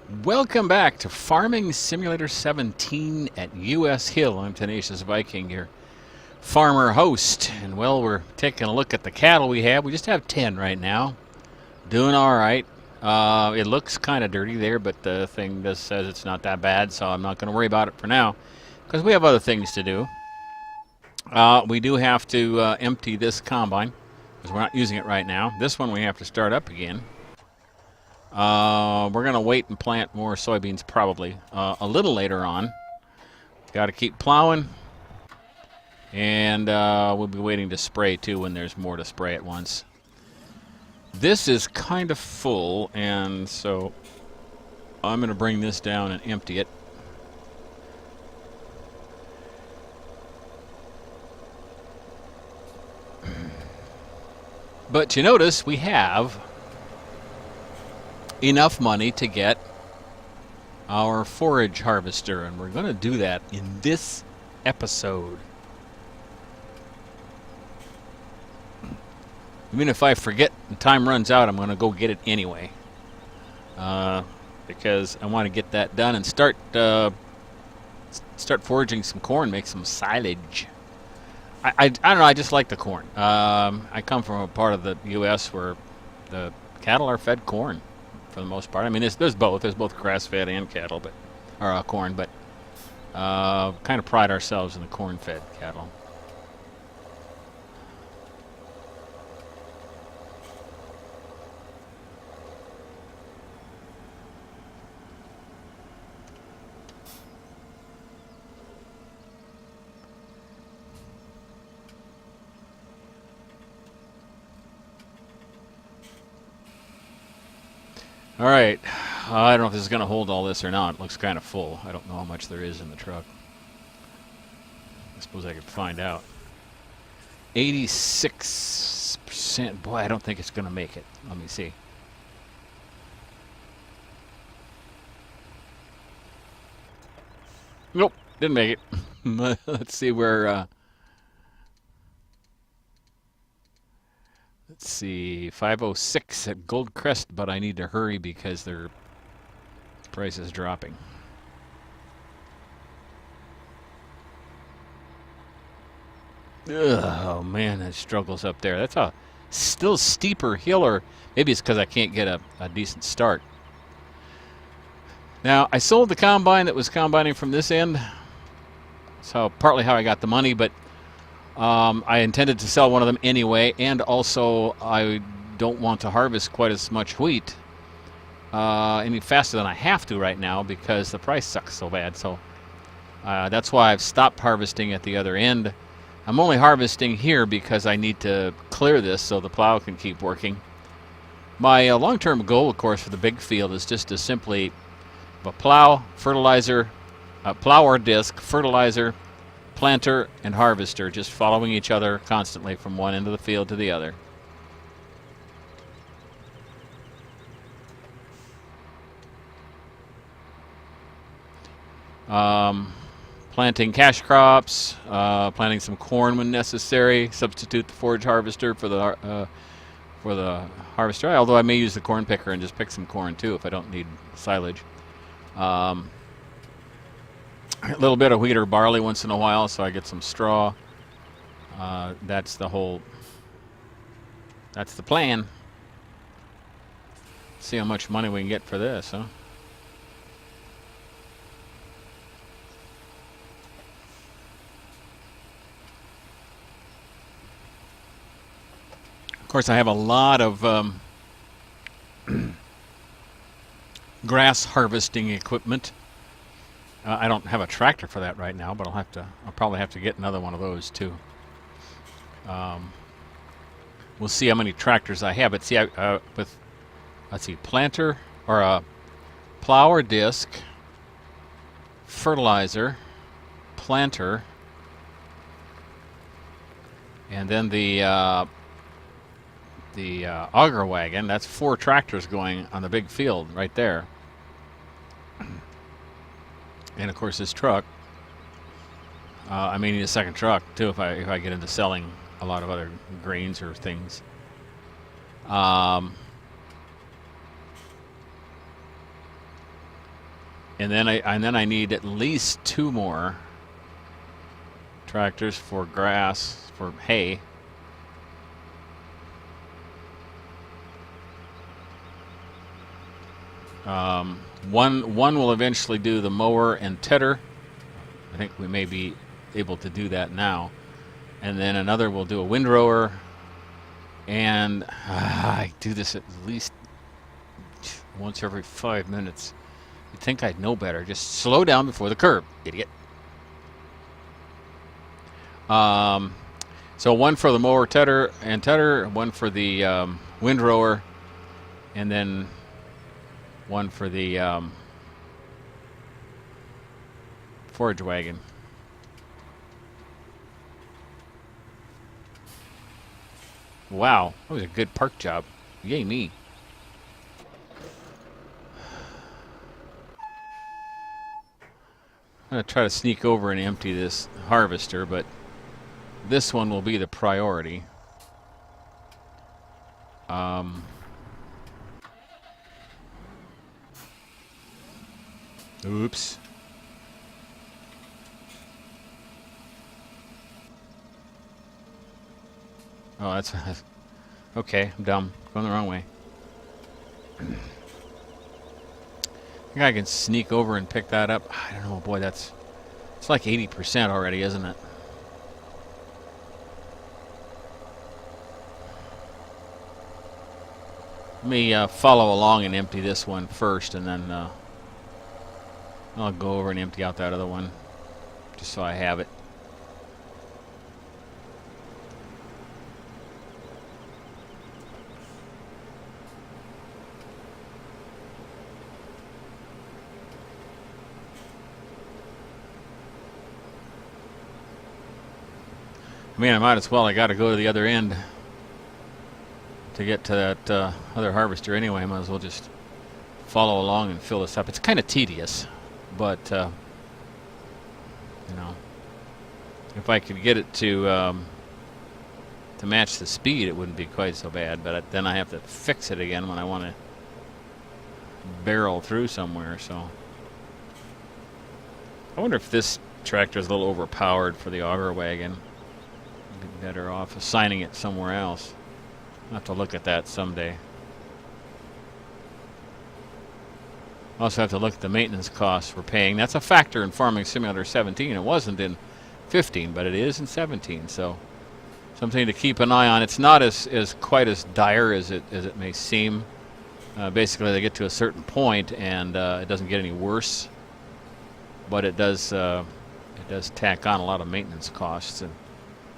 Welcome back to Farming Simulator 17 at US Hill. I'm Tenacious Viking, your farmer host. And well, we're taking a look at the cattle we have. We just have 10 right now. Doing all right. It looks kind of dirty there, but the thing just says it's not that bad, so I'm not going to worry about it for now because we have other things to do. We do have to empty this combine because we're not using it right now. This one we have to start up again. We're going to wait and plant more soybeans probably a little later on. Got to keep plowing. And we'll be waiting to spray too when there's more to spray at once. This is kind of full, and so I'm going to bring this down and empty it. But you notice we have enough money to get our forage harvester, and we're going to do that in this episode. Even if I forget and time runs out, I'm going to go get it anyway, because I want to get that done and start foraging some corn, make some silage. I don't know, I just like the corn. I come from a part of the U.S. where the cattle are fed corn for the most part. I mean, there's both. There's both grass-fed and cattle, or corn, but kind of pride ourselves in the corn-fed cattle. All right, I don't know if this is going to hold all this or not. It looks kind of full. I don't know how much there is in the truck. I suppose I could find out. 86%. Boy, I don't think it's going to make it. Let me see. Nope, didn't make it. Let's see where... Let's see, 506 at Gold Crest, but I need to hurry because their price is dropping. Ugh, oh man, that struggles up there. That's a still steeper hill, or maybe it's because I can't get a decent start. Now, I sold the combine that was combining from this end. So partly how I got the money, but I intended to sell one of them anyway, and also I don't want to harvest quite as much wheat any faster than I have to right now because the price sucks so bad. So that's why I've stopped harvesting at the other end. I'm only harvesting here because I need to clear this so the plow can keep working. My long-term goal, of course, for the big field is just to simply have a plow, fertilizer, a plow or disc, fertilizer, planter, and harvester, just following each other constantly from one end of the field to the other. Planting cash crops, planting some corn when necessary, substitute the forage harvester for the harvester, although I may use the corn picker and just pick some corn too if I don't need silage. A little bit of wheat or barley once in a while so I get some straw. That's the plan. See how much money we can get for this, huh? Of course, I have a lot of grass harvesting equipment. I don't have a tractor for that right now, but I'll probably have to get another one of those too. We'll see how many tractors I have. But see, let's see, planter or a plow or disc, fertilizer, planter, and then the auger wagon. That's 4 tractors going on the big field right there. And of course, this truck. I may need a second truck too if I get into selling a lot of other grains or things. And then I need at least 2 more tractors for grass, for hay. One will eventually do the mower and tedder. I think we may be able to do that now. And then another will do a windrower. And I do this at least once every 5 minutes. You'd think I'd know better. Just slow down before the curb, idiot. So one for the mower tedder, one for the windrower, and then one for the forage wagon. Wow, that was a good park job. Yay me. I'm going to try to sneak over and empty this harvester, but this one will be the priority. Oops. Oh, that's okay. I'm dumb. Going the wrong way. I think I can sneak over and pick that up. I don't know, boy. It's like 80% already, isn't it? Let me follow along and empty this one first, and then I'll go over and empty out that other one, just so I have it. I mean, I might as well. I got to go to the other end to get to that other harvester anyway. I might as well just follow along and fill this up. It's kind of tedious, but you know, if I could get it to match the speed, it wouldn't be quite so bad. But then I have to fix it again when I want to barrel through somewhere. So I wonder if this tractor is a little overpowered for the auger wagon. Be better off assigning it somewhere else. I'll have to look at that someday. Also have to look at the maintenance costs we're paying. That's a factor in Farming Simulator 17. It wasn't in 15, but it is in 17. So something to keep an eye on. It's not as quite as dire as it may seem. Basically, they get to a certain point, and it doesn't get any worse. But it does tack on a lot of maintenance costs, and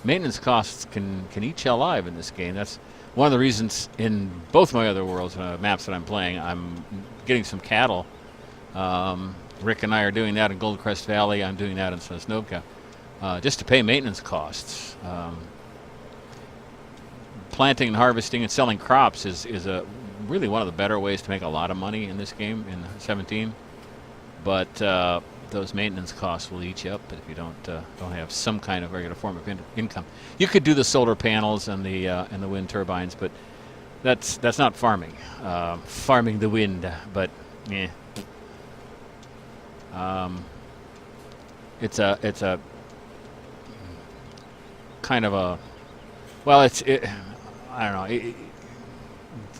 maintenance costs can eat you alive in this game. That's one of the reasons in both my other worlds maps that I'm playing, I'm getting some cattle. Rick and I are doing that in Goldcrest Valley. I'm doing that in Sosnovka, just to pay maintenance costs. Planting and harvesting and selling crops is really one of the better ways to make a lot of money in this game in 17. But those maintenance costs will eat you up if you don't have some kind of regular form of income. You could do the solar panels and the wind turbines, but that's not farming. Farming the wind, but yeah. It's a kind of a, well, I don't know.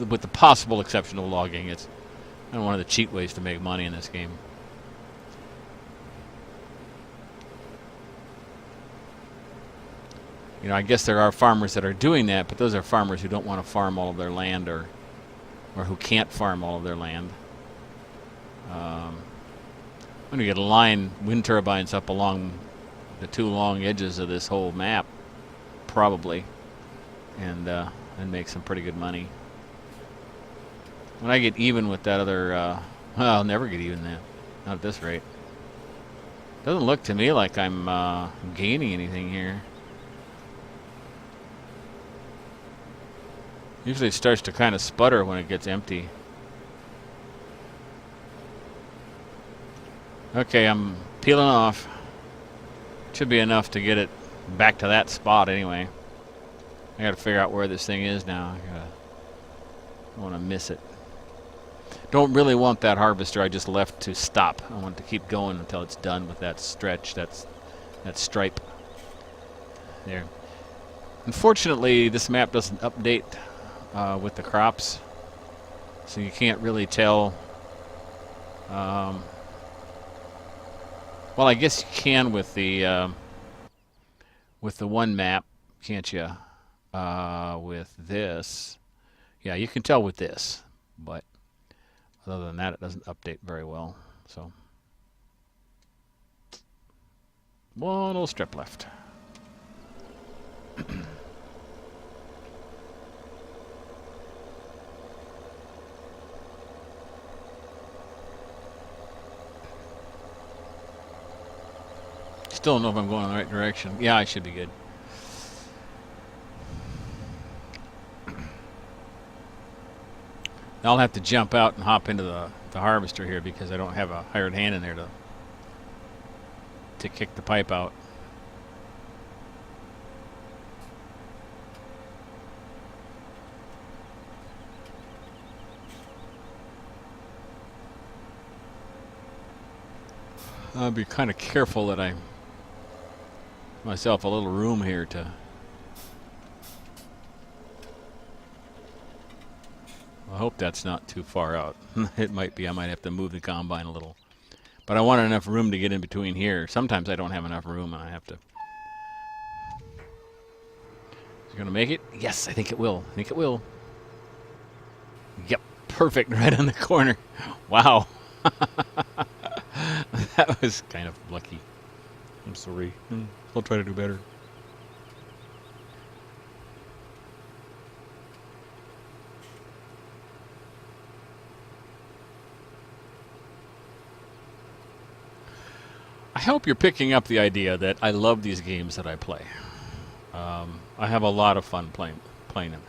With the possible exception of logging, it's one of the cheap ways to make money in this game. You know, I guess there are farmers that are doing that, but those are farmers who don't want to farm all of their land, or who can't farm all of their land. I'm going to get a line wind turbines up along the 2 long edges of this whole map, probably, and make some pretty good money. When I get even with that other, well, I'll never get even that, not at this rate. Doesn't look to me like I'm gaining anything here. Usually it starts to kind of sputter when it gets empty. Okay, I'm peeling off. Should be enough to get it back to that spot anyway. I gotta figure out where this thing is now. I don't want to miss it. don't really want that harvester I just left to stop. I want it to keep going until it's done with that stretch, that stripe there. Unfortunately, this map doesn't update with the crops, so you can't really tell. Well, I guess you can with the one map, can't you? With this, yeah, you can tell with this, but other than that, it doesn't update very well. So, one little strip left. Still don't know if I'm going in the right direction. Yeah, I should be good. I'll have to jump out and hop into the harvester here because I don't have a hired hand in there to kick the pipe out. I'll be kind of careful that I myself a little room here to. I hope that's not too far out. It might be. I might have to move the combine a little. But I want enough room to get in between here. Sometimes I don't have enough room and I have to. Is it going to make it? Yes, I think it will. I think it will. Yep, perfect right on the corner. Wow. That was kind of lucky. I'm sorry. I'll try to do better. I hope you're picking up the idea that I love these games that I play. I have a lot of fun playing them.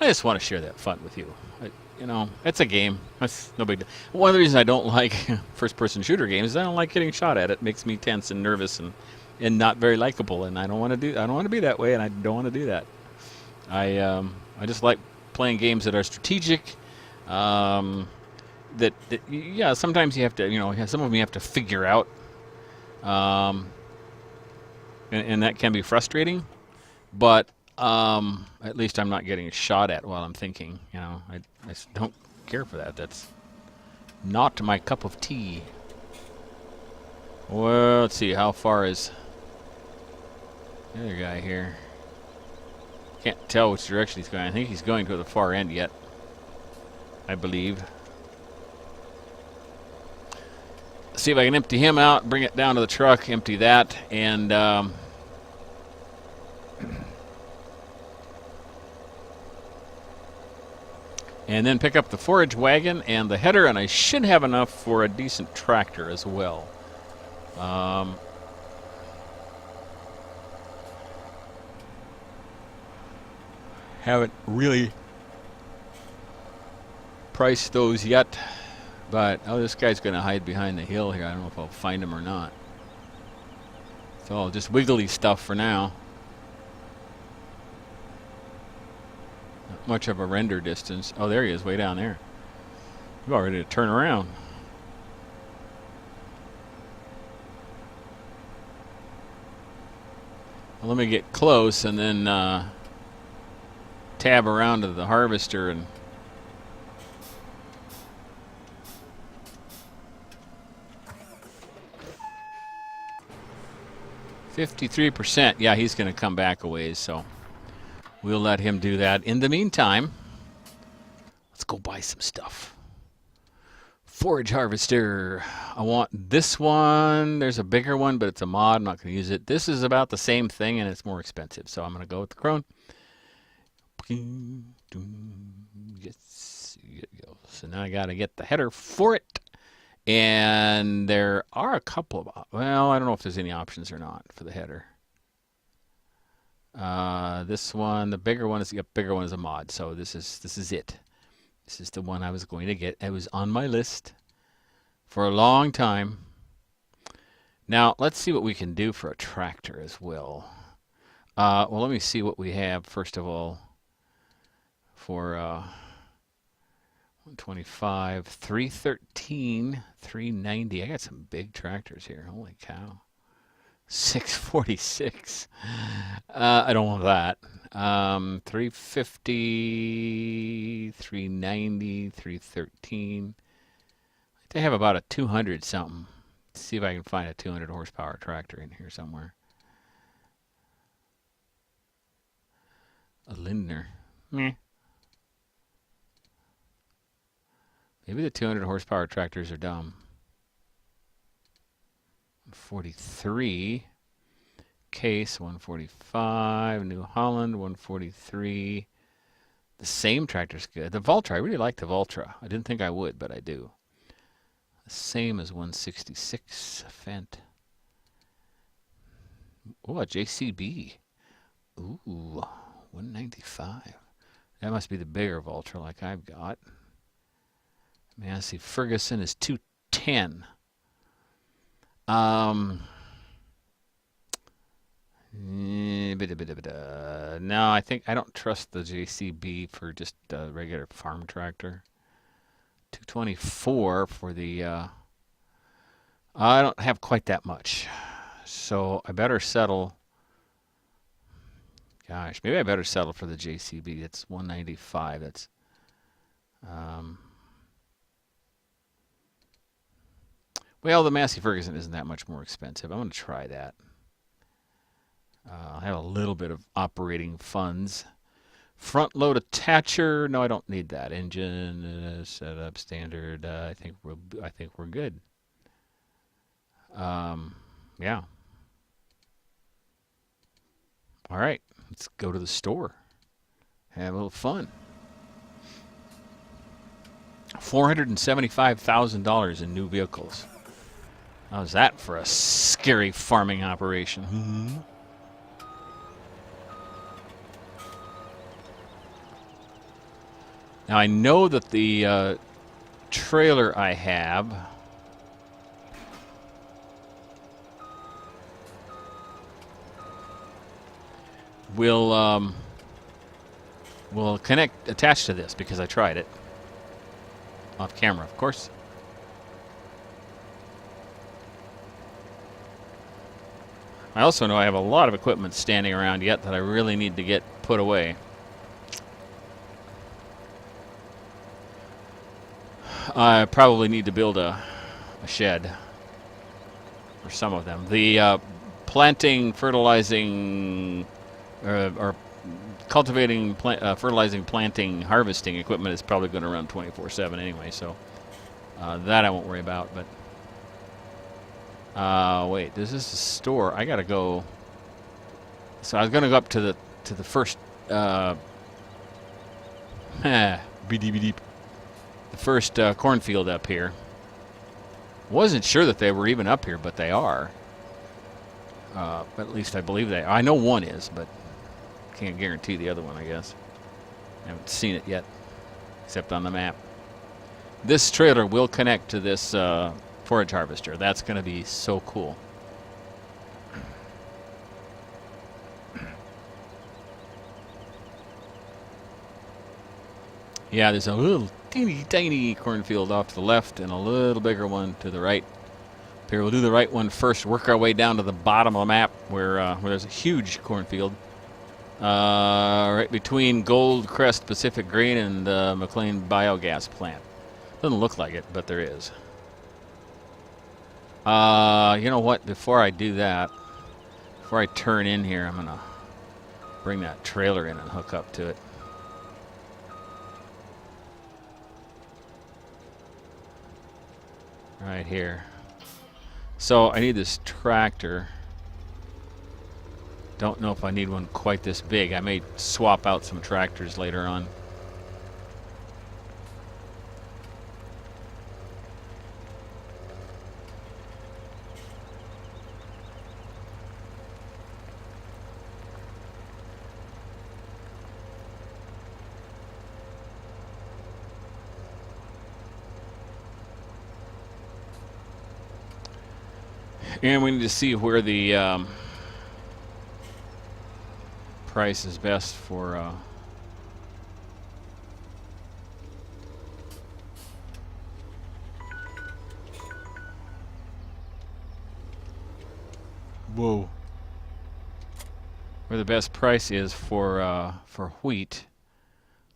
I just want to share that fun with you. You know, it's a game. That's no big deal. One of the reasons I don't like first-person shooter games is I don't like getting shot at. It makes me tense and nervous and not very likable. And I don't want to be that way, and I don't want to do that. I just like playing games that are strategic. Yeah, sometimes you have to, some of them you have to figure out. And that can be frustrating, but at least I'm not getting shot at while I'm thinking. I just don't care for that. That's not my cup of tea. Well, let's see, how far is the other guy here? Can't tell which direction he's going. I think he's going to the far end yet, I believe. See if I can empty him out, bring it down to the truck, empty that, and then pick up the forage wagon and the header, and I should have enough for a decent tractor as well. Haven't really priced those yet. But, this guy's going to hide behind the hill here. I don't know if I'll find him or not. It's all just wiggly stuff for now. Not much of a render distance. Oh, there he is, way down there. I'm about ready to turn around. Well, let me get close and then tab around to the harvester and 53%. Yeah, he's going to come back a ways, so we'll let him do that. In the meantime, let's go buy some stuff. Forage harvester. I want this one. There's a bigger one, but it's a mod. I'm not going to use it. This is about the same thing, and it's more expensive, so I'm going to go with the Crone. Yes, so now I got to get the header for it. And there are a couple of, well, I don't know if there's any options or not for the header. This one, the bigger one is a mod. So this is it. This is the one I was going to get. It was on my list for a long time. Now let's see what we can do for a tractor as well. Well, let me see what we have first of all. For 125, 313, 390. I got some big tractors here. Holy cow. 646. I don't want that. 350, 390, 313. They have about a 200 something. Let's see if I can find a 200 horsepower tractor in here somewhere. A Lindner. Meh. Maybe the 200 horsepower tractors are dumb. 143. Case 145. New Holland 143. The same tractor's good. The Valtra, I really like the Valtra. I didn't think I would, but I do. The same as 166 Fendt. Oh, a JCB. Ooh, 195. That must be the bigger Valtra like I've got. Massey Ferguson is 210. No, I think I don't trust the JCB for just a regular farm tractor. 224 for the. I don't have quite that much, so I better settle. Gosh, maybe I better settle for the JCB. It's 195. That's. Well, the Massey Ferguson isn't that much more expensive. I'm going to try that. I have a little bit of operating funds. Front load attacher. No, I don't need that. Engine setup standard. I think we're good. Yeah. All right. Let's go to the store. Have a little fun. $475,000 in new vehicles. How's that for a scary farming operation? Now I know that the trailer I have will attach to this because I tried it off camera, of course. I also know I have a lot of equipment standing around yet that I really need to get put away. I probably need to build a shed for some of them. The planting, fertilizing, or cultivating, fertilizing, planting, harvesting equipment is probably going to run 24/7 anyway, so that I won't worry about. But wait, this is the store. I gotta go. So I was gonna go up to the first the first cornfield up here. Wasn't sure that they were even up here, but they are. At least I believe they. I know one is, but can't guarantee the other one, I guess. I haven't seen it yet, except on the map. This trailer will connect to this forage harvester. That's going to be so cool. Yeah, there's a little tiny cornfield off to the left and a little bigger one to the right. Here, we'll do the right one first, work our way down to the bottom of the map where there's a huge cornfield. Right between Gold Crest Pacific Green and the McLean Biogas Plant. Doesn't look like it, but there is. You know what? Before I do that, before I turn in here, I'm going to bring that trailer in and hook up to it. Right here. So I need this tractor. Don't know if I need one quite this big. I may swap out some tractors later on. And we need to see where the price is best for Whoa. Where the best price is for wheat.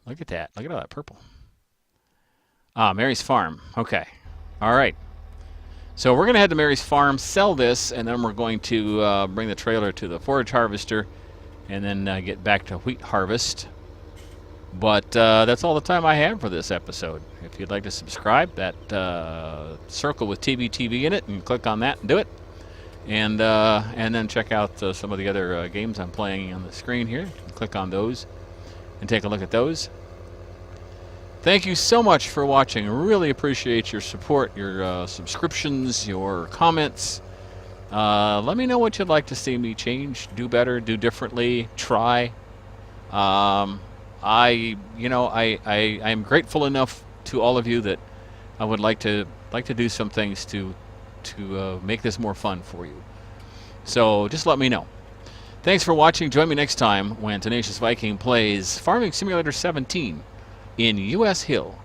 Look at that. Look at all that purple. Ah, Mary's Farm. Okay. All right. So we're going to head to Mary's Farm, sell this, and then we're going to bring the trailer to the forage harvester and then get back to wheat harvest. But that's all the time I have for this episode. If you'd like to subscribe, that circle with TBTV in it, and click on that and do it. And then check out some of the other games I'm playing on the screen here. Click on those and take a look at those. Thank you so much for watching. Really appreciate your support, your subscriptions, your comments. Let me know what you'd like to see me change, do better, do differently, try. I'm grateful enough to all of you that I would like to do some things to make this more fun for you. So just let me know. Thanks for watching. Join me next time when Tenacious Viking plays Farming Simulator 17 in U.S. Hill.